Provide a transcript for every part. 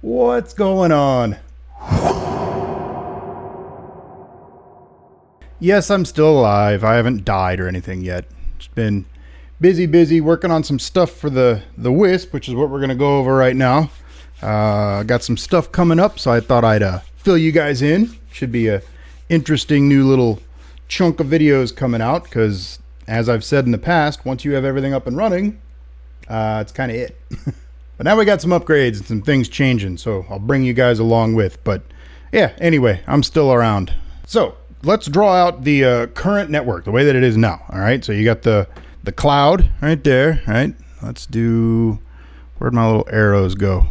What's going on? Yes, I'm still alive. I haven't died or anything yet. Just been busy working on some stuff for the Wisp, which is what we're going to go over right now. Got some stuff coming up, so I thought I'd fill you guys in. Should be a interesting new little chunk of videos coming out, because as I've said in the past, once you have everything up and running, it's kind of it. But now we got some upgrades and some things changing, so I'll bring you guys along with. But yeah, anyway, I'm still around. So let's draw out the current network, the way that it is now. All right, so you got the cloud right there. All right, let's do, where'd my little arrows go?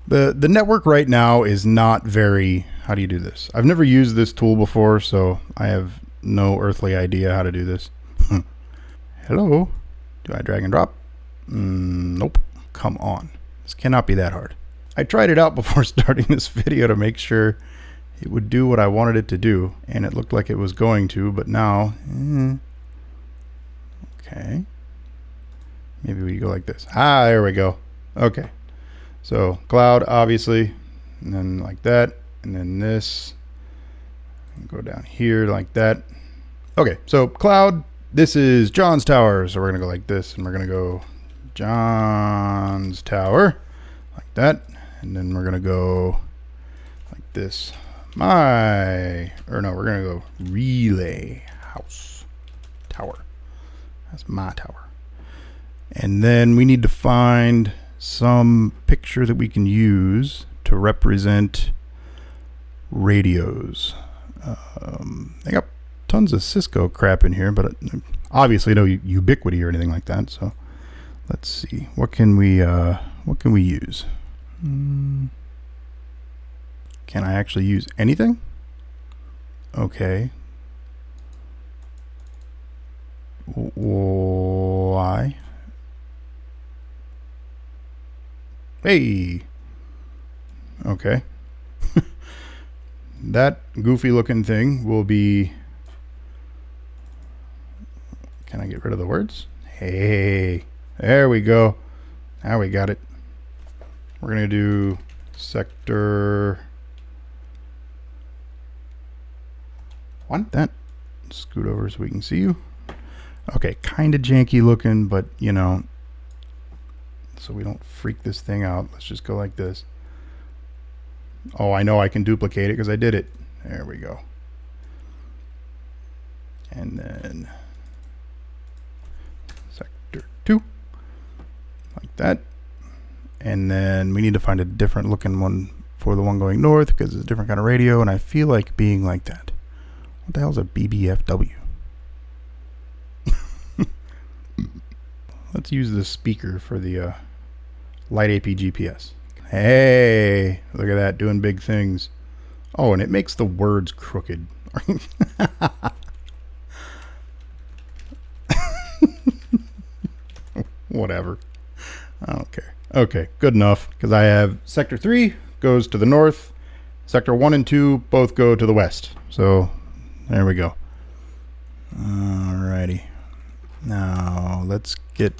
The network right now is not very, how do you do this? I've never used this tool before, so I have no earthly idea how to do this. Hello, do I drag and drop? Nope, come on. This cannot be that hard. I tried it out before starting this video to make sure it would do what I wanted it to do, and it looked like it was going to, but now, okay. Maybe we go like this. Ah, there we go. Okay. So cloud, obviously, and then like that, and then this, and go down here like that. Okay, so cloud, this is John's tower, so we're gonna go like this, and we're gonna go John's tower, like that, and then we're gonna go like this. We're gonna go relay house tower. That's my tower. And then we need to find some picture that we can use to represent radios. I got tons of Cisco crap in here, but obviously no Ubiquiti or anything like that. So let's see, what can we use? Can I actually use anything? Okay. Why? Hey. Okay. That goofy looking thing will be, can I get rid of the words? Hey. There we go. Now we got it. We're going to do sector 1. That. Scoot over so we can see you. Okay, kind of janky looking, but you know, so we don't freak this thing out. Let's just go like this. Oh, I know I can duplicate it because I did it. There we go. And then sector 2. Like that. And then we need to find a different looking one for the one going north because it's a different kind of radio, and I feel like being like that. What the hell is a BBFW? Let's use the speaker for the LiteAP GPS. Hey, look at that, doing big things. Oh, and it makes the words crooked. Whatever. I don't care. Okay, good enough, because I have sector 3 goes to the north. Sector 1 and 2 both go to the west. So there we go. Alrighty. Now let's get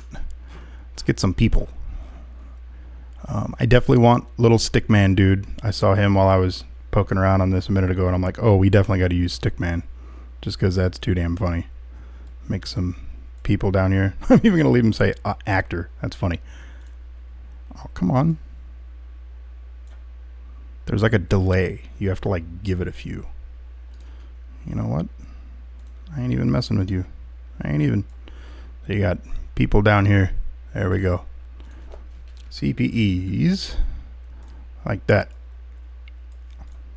some people. I definitely want little Stickman dude. I saw him while I was poking around on this a minute ago, and I'm like, oh, we definitely got to use Stickman, just because that's too damn funny. Make some people down here. I'm even gonna leave him say actor. That's funny. Oh, come on. There's like a delay. You have to like give it a few. You know what? I ain't even messing with you. I ain't even. So you got people down here. There we go. CPEs. Like that.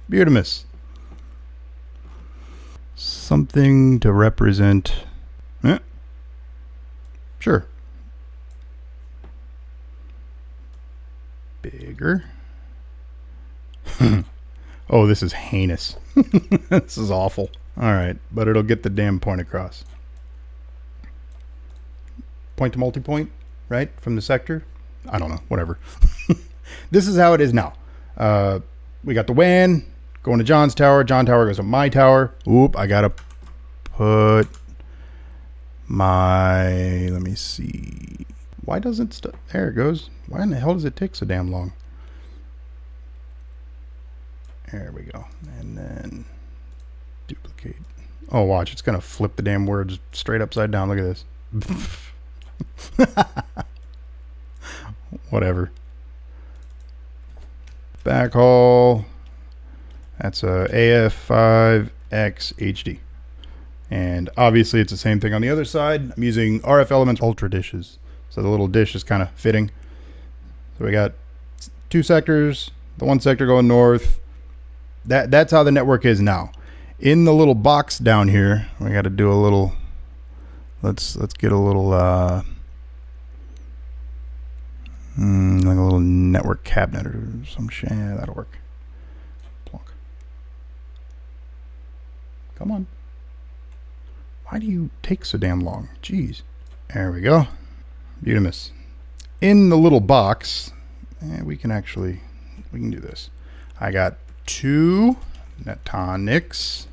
Beardamus. Something to represent. Sure. Bigger. Oh, this is heinous. This is awful. All right, but it'll get the damn point across. Point to multi-point, right? From the sector? I don't know, whatever. This is how it is now. We got the WAN going to John's tower. John tower goes to my tower. Oop, I gotta put my, let me see. Why doesn't there it goes. Why in the hell does it take so damn long? There we go. And then duplicate. Oh, watch. It's going to flip the damn words straight upside down. Look at this. Whatever. Backhaul. That's a AF5X HD. And obviously it's the same thing on the other side. I'm using RF Elements Ultra dishes. So the little dish is kind of fitting. So we got 2 sectors, the 1 sector going north. That's how the network is now. In the little box down here, we got to do a little, let's get a little, like a little network cabinet or some shit. Yeah, that'll work. Plonk. Come on. Why do you take so damn long? Jeez. There we go. Beautimous. In the little box, we can do this. I got 2 Netonics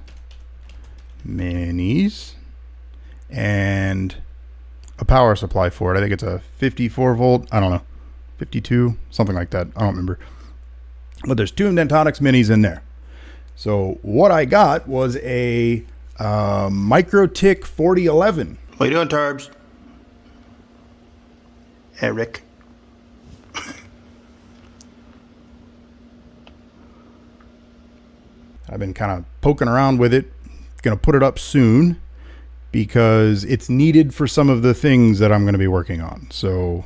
minis and a power supply for it. I think it's a 54 volt. I don't know. 52, something like that. I don't remember. But there's 2 Netonics minis in there. So what I got was a Mikrotik 4011. What you doing, Turbs? Eric. I've been kind of poking around with it. Going to put it up soon because it's needed for some of the things that I'm going to be working on. So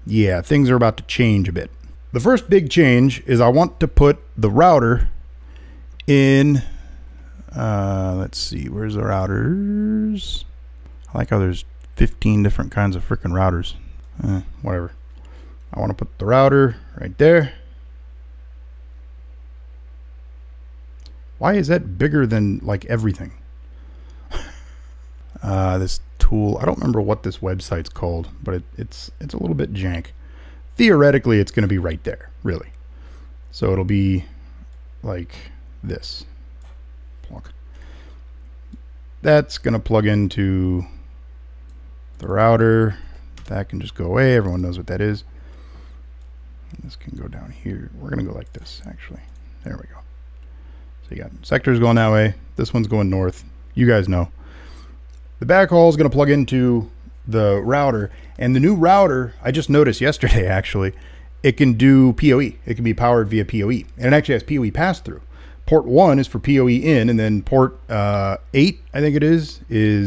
yeah, things are about to change a bit. The first big change is I want to put the router in, let's see, where's the routers? I like how there's 15 different kinds of freaking routers. Whatever. I want to put the router right there. Why is that bigger than like everything? This tool, I don't remember what this website's called, but it's a little bit jank. Theoretically, it's going to be right there, really. So it'll be like this. Plonk. That's going to plug into the router. That can just go away. Everyone knows what that is. This can go down here. We're going to go like this, actually. There we go. So you got sectors going that way. This one's going north. You guys know. The backhaul is going to plug into the router. And the new router, I just noticed yesterday, actually, it can do PoE. It can be powered via PoE. And it actually has PoE pass-through. Port 1 is for PoE in, and then port 8, I think it is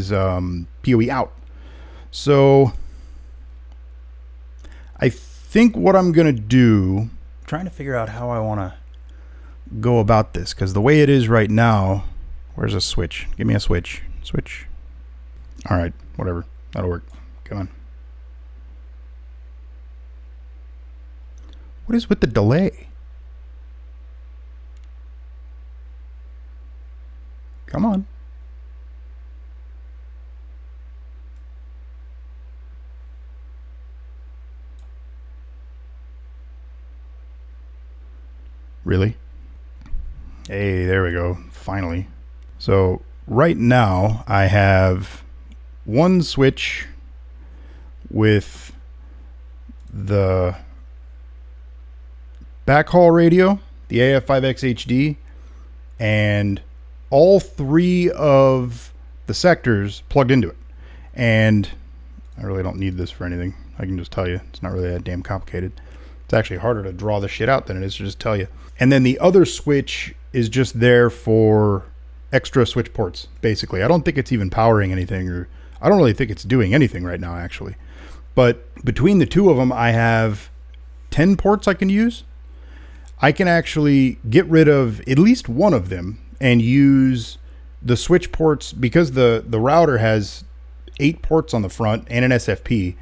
PoE out. So I think what I'm going to do, I'm trying to figure out how I want to go about this, because the way it is right now, where's a switch? Give me a switch. Switch. All right, whatever. That'll work. Come on. What is with the delay? Come on. Really? Hey, there we go. Finally. So right now I have one switch with the backhaul radio, the AF5X HD, and all 3 of the sectors plugged into it. And I really don't need this for anything. I can just tell you, it's not really that damn complicated. It's actually harder to draw the shit out than it is to just tell you. And then the other switch is just there for extra switch ports, basically. I don't think it's even powering anything, or I don't really think it's doing anything right now, actually. But between the 2 of them, I have 10 ports I can use. I can actually get rid of at least one of them and use the switch ports, because the router has 8 ports on the front and an SFP.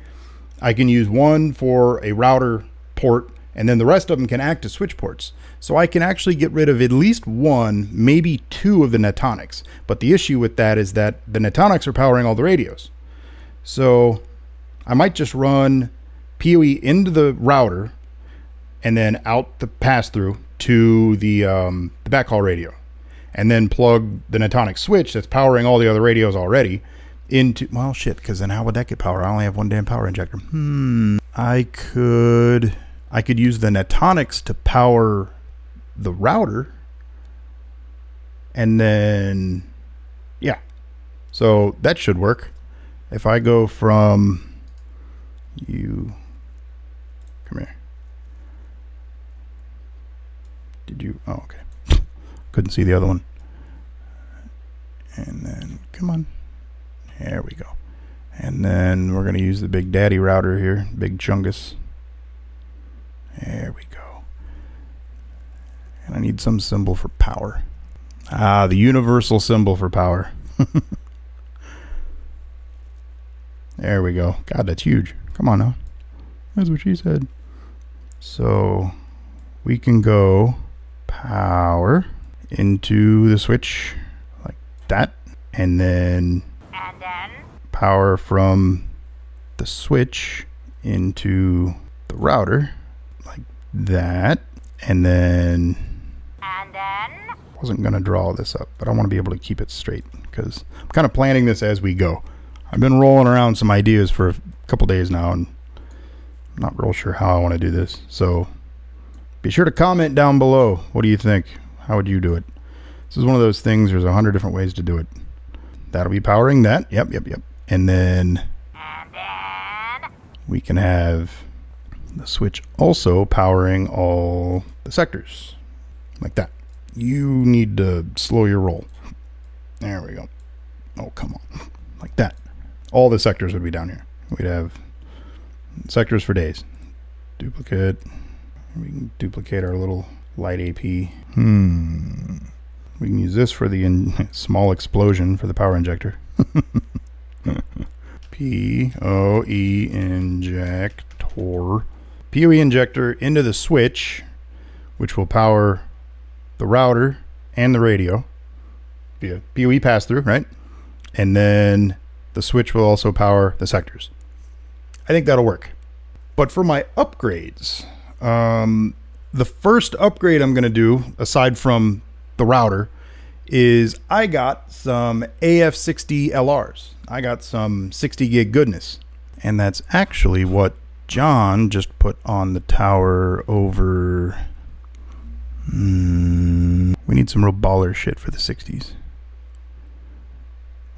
I can use one for a router port, and then the rest of them can act as switch ports. So I can actually get rid of at least 1, maybe 2 of the Netonics. But the issue with that is that the Netonics are powering all the radios. So I might just run PoE into the router and then out the pass-through to the backhaul radio. And then plug the Netonic switch that's powering all the other radios already into, well, shit, because then how would that get power? I only have one damn power injector. I could use the Netonics to power the router, And then, yeah. So that should work. If I go from you, come here. Did you, oh, okay. Couldn't see the other one. And then, come on. There we go. And then we're going to use the Big Daddy router here, Big Chungus. There we go. And I need some symbol for power. Ah, the universal symbol for power. There we go. God, that's huge. Come on now. That's what she said. So we can go power into the switch like that. And then power from the switch into the router like that. And then wasn't going to draw this up, but I want to be able to keep it straight because I'm kind of planning this as we go. I've been rolling around some ideas for a couple days now, and I'm not real sure how I want to do this. So be sure to comment down below. What do you think? How would you do it? This is one of those things. There's 100 different ways to do it. That'll be powering that. Yep. And then we can have the switch also powering all the sectors like that. You need to slow your roll. There we go. Oh, come on. Like that. All the sectors would be down here. We'd have sectors for days. Duplicate. We can duplicate our little light AP. We can use this for the small explosion for the power injector. PoE injector. PoE injector into the switch, which will power the router and the radio via PoE pass-through, right? And then the switch will also power the sectors. I think that'll work. But for my upgrades, the first upgrade I'm going to do, aside from the router, is I got some AF60 LRs. I got some 60 gig goodness. And that's actually what John just put on the tower over... we need some real baller shit for the 60s.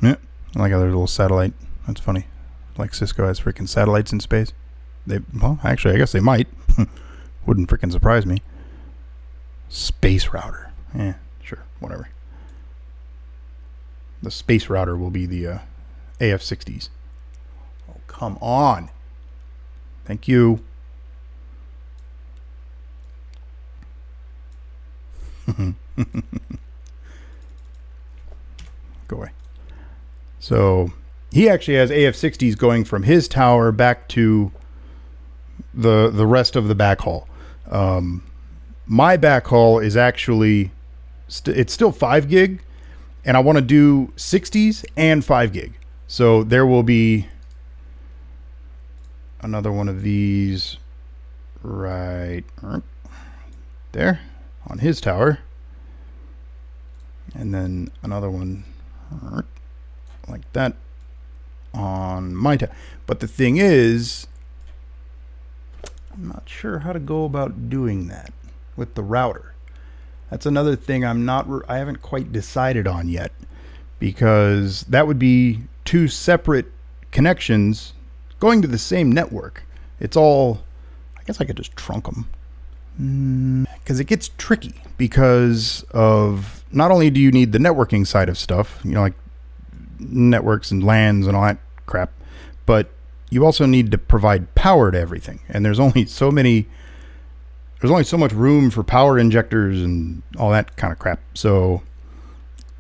Yeah, I like how there's a little satellite. That's funny. Like Cisco has freaking satellites in space. Well, actually, I guess they might. Wouldn't freaking surprise me. Space router. Yeah, sure, whatever. The space router will be the AF60s. Oh, come on. Thank you. Go away. So he actually has AF60s going from his tower back to the rest of the backhaul. My backhaul is actually it's still 5 gig, and I want to do 60s and 5 gig. So there will be another one of these right there on his tower, and then another one like that on my tower. But the thing is, I'm not sure how to go about doing that with the router. That's another thing I haven't quite decided on yet, because that would be 2 separate connections going to the same network. It's all, I guess I could just trunk them. Because it gets tricky because of, not only do you need the networking side of stuff, you know, like networks and LANs and all that crap, but you also need to provide power to everything. And there's only so much room for power injectors and all that kind of crap. So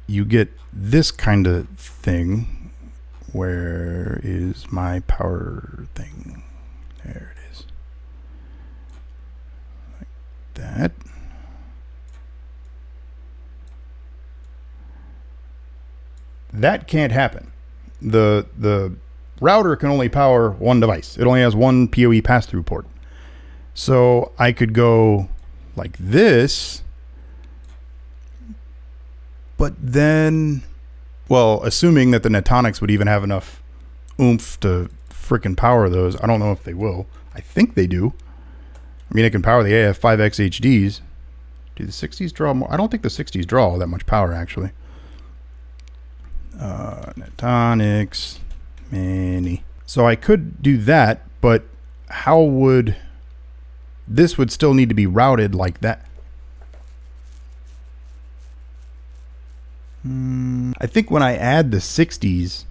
you get this kind of thing. Where is my power thing? There it is. Like that. That can't happen. The router can only power one device. It only has one PoE pass-through port. So I could go like this, but then, well, assuming that the Netonics would even have enough oomph to freaking power those. I don't know if they will. I think they do. I mean, it can power the AF5X HDs. Do the 60s draw more? I don't think the 60s draw all that much power, actually. Netonics, mini. So I could do that, but how would... This would still need to be routed like that. I think when I add the 60s,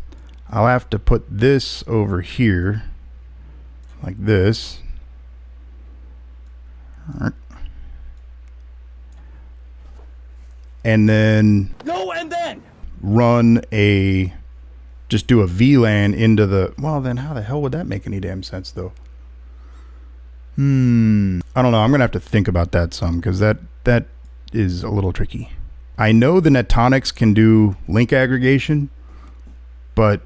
I'll have to put this over here, like this. And then run a, just do a VLAN into the, well then how the hell would that make any damn sense though? I don't know. I'm gonna have to think about that some, because that is a little tricky. I know the Netonics can do link aggregation, but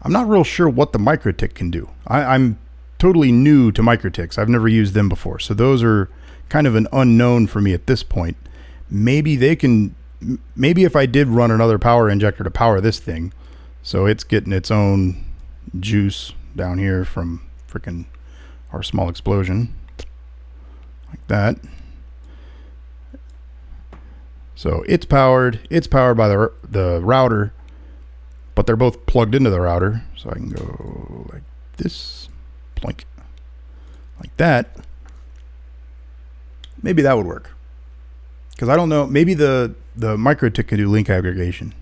I'm not real sure what the Mikrotik can do. I'm totally new to Mikrotiks. I've never used them before, so those are kind of an unknown for me at this point. Maybe they can, maybe if I did run another power injector to power this thing, so it's getting its own juice down here from freaking our small explosion, like that. So it's powered by the router, but they're both plugged into the router. So I can go like this, plink, like that. Maybe that would work. Because I don't know, maybe the Mikrotik can do link aggregation.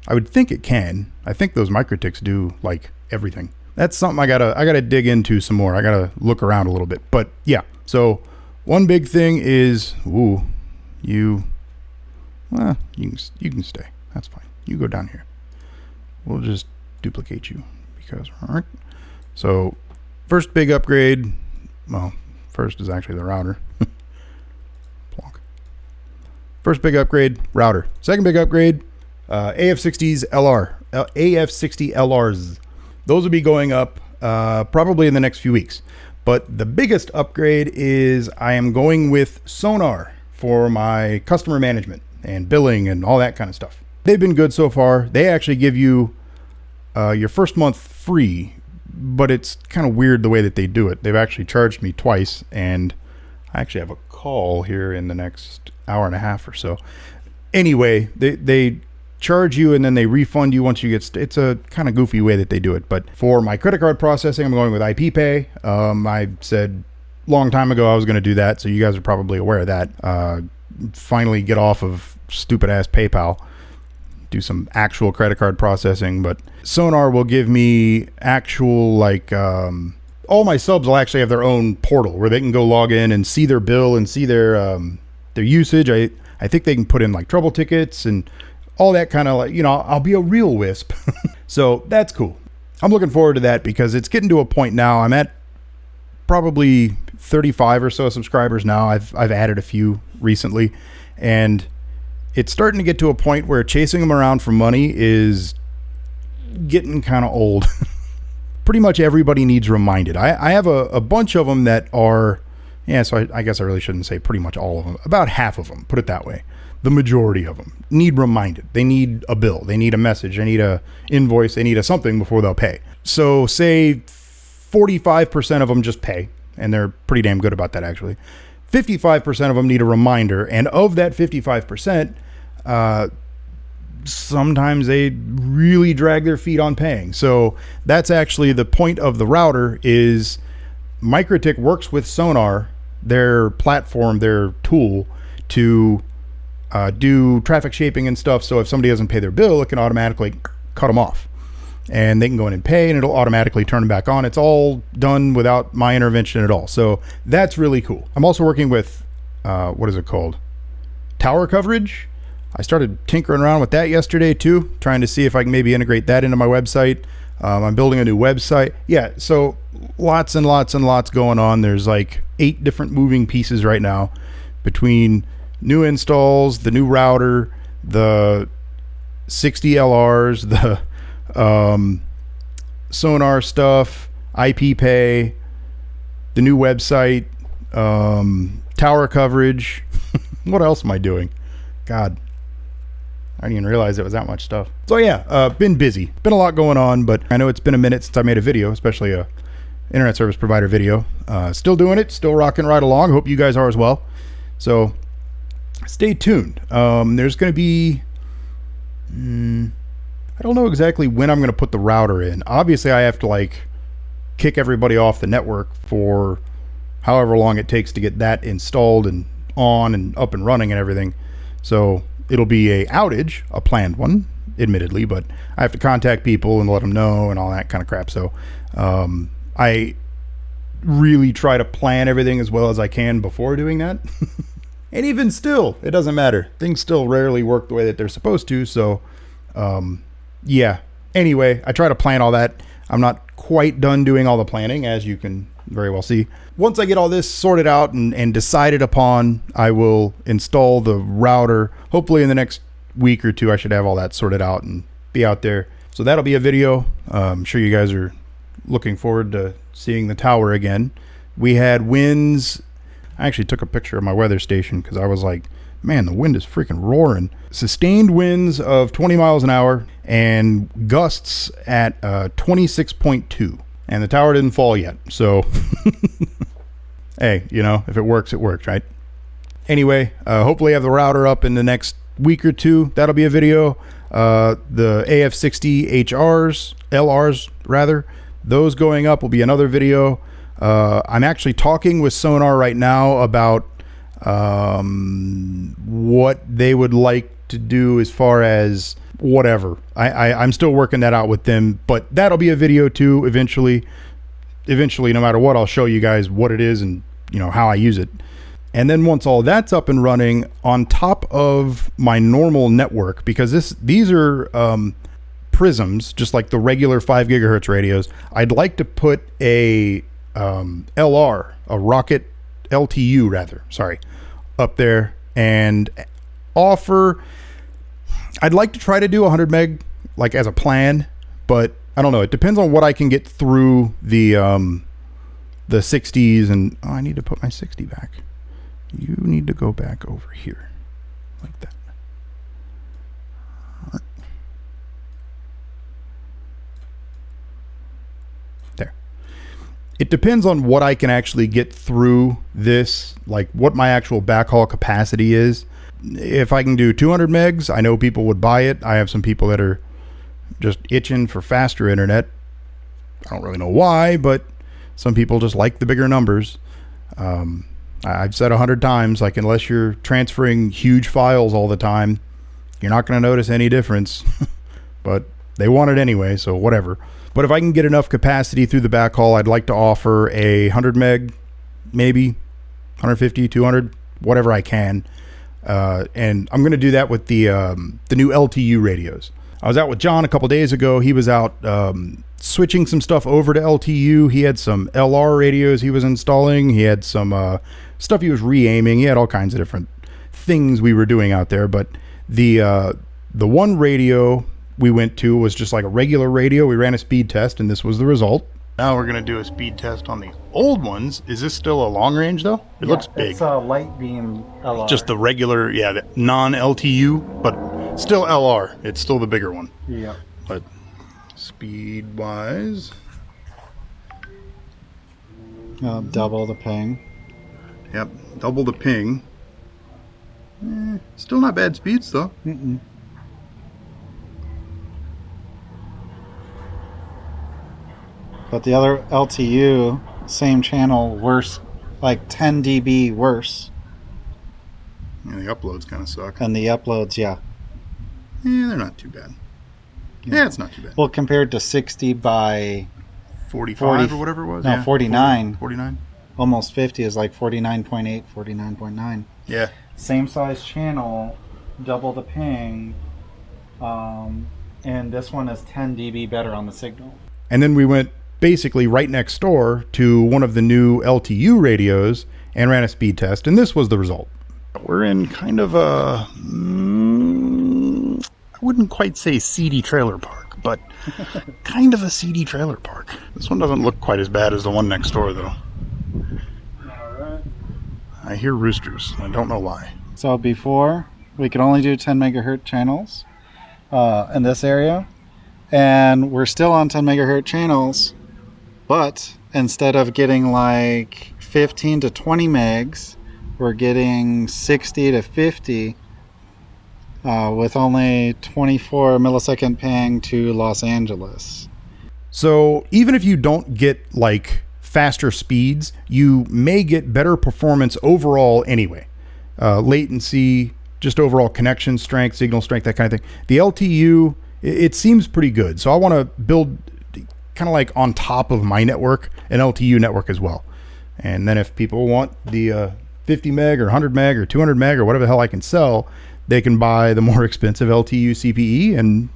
I would think it can. I think those Mikrotiks do like everything. That's something I gotta dig into some more. I gotta look around a little bit. But yeah, so one big thing is, well, you can stay. That's fine. You go down here. We'll just duplicate you because, all right. So first big upgrade, well, first is actually the router. Plonk. First big upgrade, router. Second big upgrade, AF60s LR, AF60 LRs. Those will be going up probably in the next few weeks. But the biggest upgrade is I am going with Sonar for my customer management and billing and all that kind of stuff. They've been good so far. They actually give you your first month free, but it's kind of weird the way that they do it. They've actually charged me twice, and I actually have a call here in the next hour and a half or so. Anyway, they charge you and then they refund you once you get, it's a kind of goofy way that they do it. But for my credit card processing, I'm going with IP Pay. I said long time ago I was going to do that, so you guys are probably aware of that. Finally get off of stupid ass PayPal, do some actual credit card processing. But Sonar will give me actual, like, all my subs will actually have their own portal where they can go log in and see their bill and see their usage. I think they can put in like trouble tickets and all that kind of, like, you know, I'll be a real wisp. So that's cool. I'm looking forward to that because it's getting to a point now. I'm at probably 35 or so subscribers now. I've added a few recently, and it's starting to get to a point where chasing them around for money is getting kind of old. Pretty much everybody needs reminded. I have a bunch of them that are, yeah, so I guess I really shouldn't say pretty much all of them. About half of them, put it that way. The majority of them need reminded. They need a bill. They need a message. They need a invoice. They need a something before they'll pay. So say 45% of them just pay, and they're pretty damn good about that actually. 55% of them need a reminder, and of that 55%, sometimes they really drag their feet on paying. So that's actually the point of the router. Is Mikrotik works with Sonar, their platform, their tool, to do traffic shaping and stuff. So if somebody doesn't pay their bill, it can automatically cut them off, and they can go in and pay, and it'll automatically turn them back on. It's all done without my intervention at all. So that's really cool. I'm also working with, what is it called? Tower coverage. I started tinkering around with that yesterday too, trying to see if I can maybe integrate that into my website. I'm building a new website. Yeah, so lots and lots and lots going on. There's like 8 different moving pieces right now between new installs, the new router, the 60 LRs, the Sonar stuff, IP Pay, the new website, tower coverage. What else am I doing? God, I didn't even realize it was that much stuff. So yeah, been busy. Been a lot going on, but I know it's been a minute since I made a video, especially a internet service provider video. Still doing it, still rocking right along. Hope you guys are as well. So stay tuned. There's going to be, I don't know exactly when I'm going to put the router in. Obviously, I have to like kick everybody off the network for however long it takes to get that installed and on and up and running and everything. So it'll be a outage, a planned one, admittedly, but I have to contact people and let them know and all that kind of crap. So I really try to plan everything as well as I can before doing that. And even still, it doesn't matter. Things still rarely work the way that they're supposed to. So yeah, anyway, I try to plan all that. I'm not quite done doing all the planning, as you can very well see. Once I get all this sorted out and decided upon, I will install the router. Hopefully in the next week or two, I should have all that sorted out and be out there. So that'll be a video. I'm sure you guys are looking forward to seeing the tower again. We had winds. I actually took a picture of my weather station because I was like, man, the wind is freaking roaring. Sustained winds of 20 miles an hour and gusts at 26.2. And the tower didn't fall yet. So, hey, you know, if it works, right? Anyway, hopefully I have the router up in the next week or two. That'll be a video. The AF60 HRs, LRs rather, those going up will be another video. I'm actually talking with Sonar right now about what they would like to do as far as whatever. I'm still working that out with them, but that'll be a video too eventually. No matter what, I'll show you guys what it is and, you know, how I use it. And then once all that's up and running on top of my normal network, because these are prisms, just like the regular 5 gigahertz radios, I'd like to put a LR, a rocket LTU rather, sorry, up there and offer. I'd like to try to do 100 meg like as a plan, but I don't know. It depends on what I can get through the 60s. And I need to put my 60 back. You need to go back over here like that. There. It depends on what I can actually get through this, like what my actual backhaul capacity is. If I can do 200 megs, I know people would buy it. I have some people that are just itching for faster internet. I don't really know why, but some people just like the bigger numbers. I've said 100 times, like, unless you're transferring huge files all the time, you're not going to notice any difference. But they want it anyway, so whatever. But if I can get enough capacity through the backhaul, I'd like to offer a 100 meg, maybe 150, 200, whatever I can. And I'm going to do that with the new LTU radios. I was out with John a couple days ago. He was out switching some stuff over to LTU. He had some LR radios he was installing. He had some stuff he was re-aiming. He had all kinds of different things we were doing out there. But the one radio we went to was just like a regular radio. We ran a speed test, and this was the result. Now we're going to do a speed test on the old ones. Is this still a long range though? It looks big. It's a LiteBeam LR. Just the regular, the non-LTU, but still LR. It's still the bigger one. Yeah. But speed-wise, double the ping. Yep, double the ping. Still not bad speeds though. Mm-mm. But the other LTU, same channel, worse, like 10 dB worse. Yeah, the uploads kind of suck. And the uploads, yeah. Yeah, they're not too bad. Yeah, it's not too bad. Well, compared to 60 by 45 or whatever it was? No, yeah, 49. 49? Almost 50 is like 49.8, 49.9. Yeah. Same size channel, double the ping, and this one is 10 dB better on the signal. And then we went basically right next door to one of the new LTU radios and ran a speed test, and this was the result. We're in kind of a, I wouldn't quite say seedy trailer park, but kind of a seedy trailer park. This one doesn't look quite as bad as the one next door, though. Alright. I hear roosters. I don't know why. So before, we could only do 10 megahertz channels in this area, and we're still on 10 megahertz channels, but instead of getting like 15 to 20 megs, we're getting 60 to 50 with only 24 millisecond ping to Los Angeles. So even if you don't get like faster speeds, you may get better performance overall anyway. Latency, just overall connection strength, signal strength, that kind of thing. The LTU, it seems pretty good. So I want to build kind of like on top of my network, an LTU network as well. And then if people want the 50 meg or 100 meg or 200 meg or whatever the hell I can sell, they can buy the more expensive LTU CPE and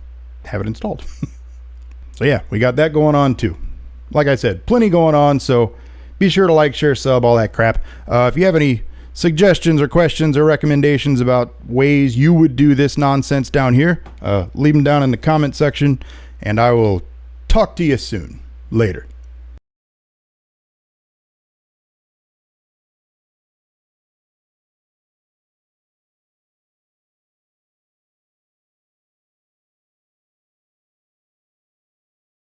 have it installed. So yeah, we got that going on too. Like I said, plenty going on, so be sure to like, share, sub, all that crap. If you have any suggestions or questions or recommendations about ways you would do this nonsense down here, leave them down in the comment section, and I will talk to you soon. Later.